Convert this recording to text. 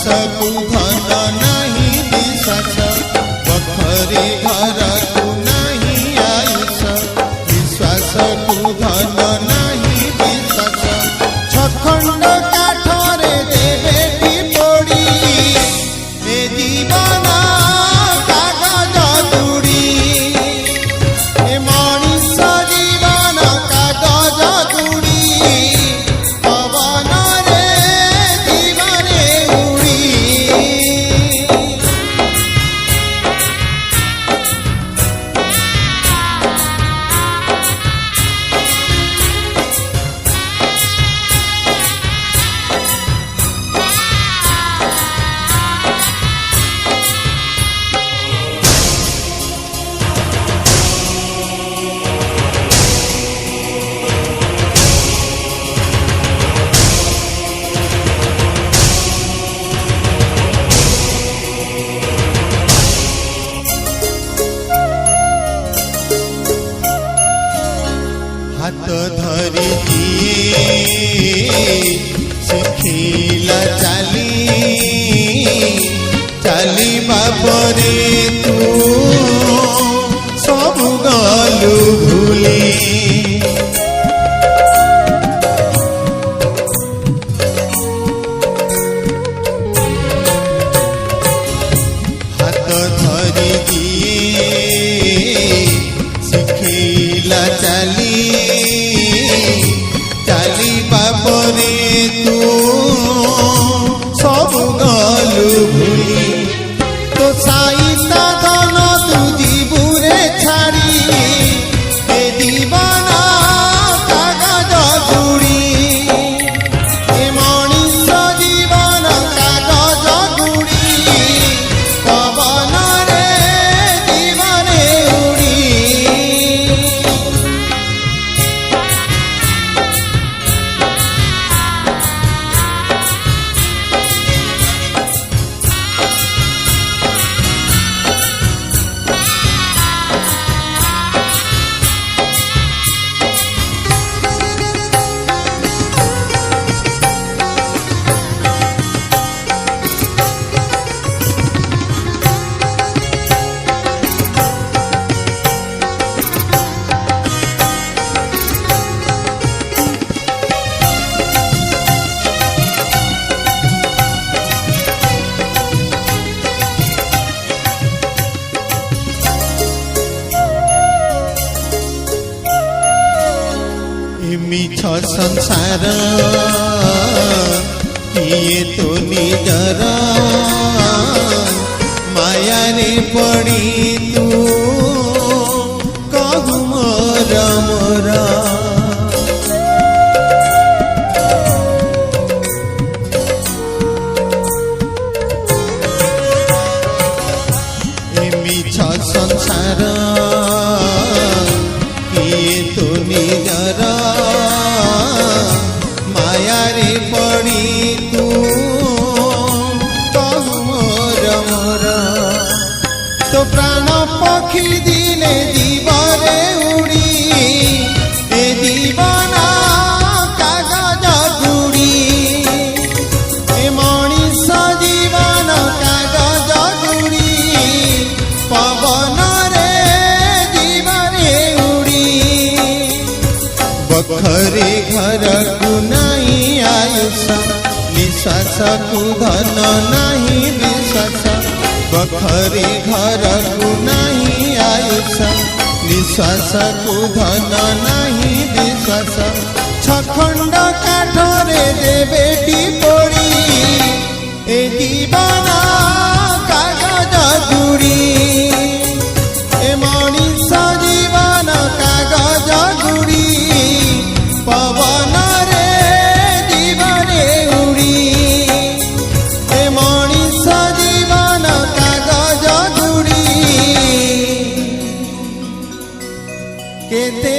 को धन नहीं विश्वास बखरे घर को नहीं आयुष विश्वास को धन नहीं विश्वास छखंड काठरे देवे टिपोड़ी ए जीवन कागज दूड़ी ए मनीष जीवन कागज दूड़ी पवन रे जीवने उड़ी हाथ धरी शिखिला चाली चाली बापरे तू सब गलु भूली हाथ धरी शिखिला चाली चाली बापरे तू सब गलु भूली तो साई साधन तू जीवुरे छाड़ी ए जीवन कागज दूड़ी ए मनीष जीवन कागज दूड़ी पवन रे जीवने उड़ी मिछ संसार किए तो निजर माया रे पड़ी तू कहु मोर मोर मिछ संसार किए तो निजर माया रे पड़ी तू कहु मोर मोर तो प्राण पक्षी दिने जीवरे उड़ी ए जीवन कागज दूड़ी ए मनीष जीवन कागज दूड़ी पवन रे जीवने उड़ी बखरे घर को नहीं आयुष निश्वास को धन नहीं विश्वास बखरे घर को नहीं आयुष निश्वास को धन नहीं विश्वास छखंड काठरे देवे टिपोड़ी ए जीवन कागज दूड़ी ए मनीष जीवन कागज दूड़ी पवन रे जीवने उड़ी ए मनीष जीवन कागज दूड़ी केते